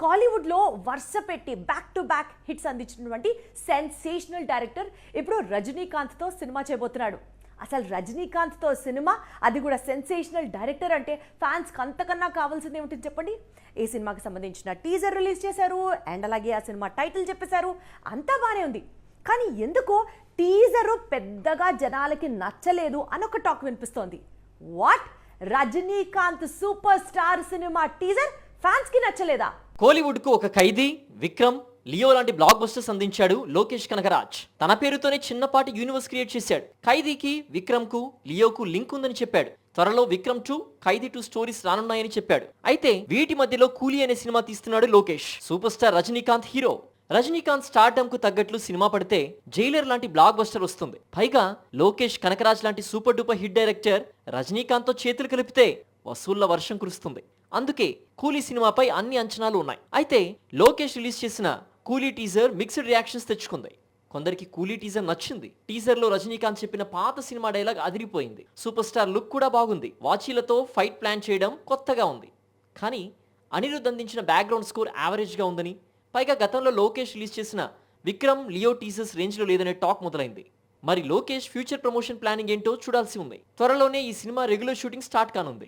కాలీవుడ్లో వరుస పెట్టి back to back hits అందించినటువంటి సెన్సేషనల్ డైరెక్టర్ ఇప్పుడు రజనీకాంత్తో సినిమా చేయబోతున్నాడు. అసలు రజనీకాంత్తో సినిమా, అది కూడా సెన్సేషనల్ డైరెక్టర్ అంటే ఫ్యాన్స్కి అంతకన్నా కావాల్సింది ఏమిటి చెప్పండి. ఈ సినిమాకి సంబంధించిన టీజర్ రిలీజ్ చేశారు అండ్ అలాగే ఆ సినిమా టైటిల్ చెప్పేశారు, అంతా బాగానే ఉంది. కానీ ఎందుకో టీజరు పెద్దగా జనాలకి నచ్చలేదు అని ఒక టాక్ వినిపిస్తోంది. What, Rajinikanth super star cinema teaser fans కి నచ్చలేదా? కోలీవుడ్ కు ఒక ఖైదీ, విక్రమ్, లియో లాంటి బ్లాక్ బస్టర్స్ అందించాడు లోకేష్ కనగరాజ్. తన పేరుతోనే చిన్నపాటి యూనివర్స్ క్రియేట్ చేశాడు. ఖైదీకి, విక్రమ్ కు, లియోకు లింక్ ఉందని చెప్పాడు. త్వరలో విక్రమ్ 2, ఖైదీ 2 స్టోరీస్ రానున్నాయని చెప్పాడు. అయితే వీటి మధ్యలో కూలీ అనే సినిమా తీస్తున్నాడు Lokesh. Super star Rajinikanth hero. Rajinikanth stardom కు తగ్గట్లు సినిమా పడితే జైలర్ లాంటి బ్లాక్ బస్టర్ వస్తుంది. పైగా లోకేష్ కనకరాజ్ లాంటి super duper hit director Rajinikanth తో చేతులు కలిపితే వసూళ్ల వర్షం కురుస్తుంది. అందుకే కూలీ సినిమాపై అన్ని అంచనాలు ఉన్నాయి. అయితే లోకేష్ రిలీజ్ చేసిన కూలీ టీజర్ మిక్స్డ్ రియాక్షన్స్ తెచ్చుకుంది. కొందరికి కూలీ టీజర్ నచ్చింది. టీజర్ లో రజనీకాంత్ చెప్పిన పాత సినిమా డైలాగ్ అదిరిపోయింది. సూపర్ స్టార్ లుక్ కూడా బాగుంది. వాచీలతో ఫైట్ ప్లాన్ చేయడం కొత్తగా ఉంది. కానీ అనిరుద్ధ్ అందించిన బ్యాక్గ్రౌండ్ స్కోర్ యావరేజ్ గా ఉందని, పైగా గతంలో లోకేష్ రిలీజ్ చేసిన విక్రమ్, లియో టీజర్స్ రేంజ్ లో లేదనే టాక్ మొదలైంది. మరి లోకేష్ ఫ్యూచర్ ప్రమోషన్ ప్లానింగ్ ఏంటో చూడాల్సి ఉంది. త్వరలోనే ఈ సినిమా రెగ్యులర్ షూటింగ్ స్టార్ట్ కానుంది.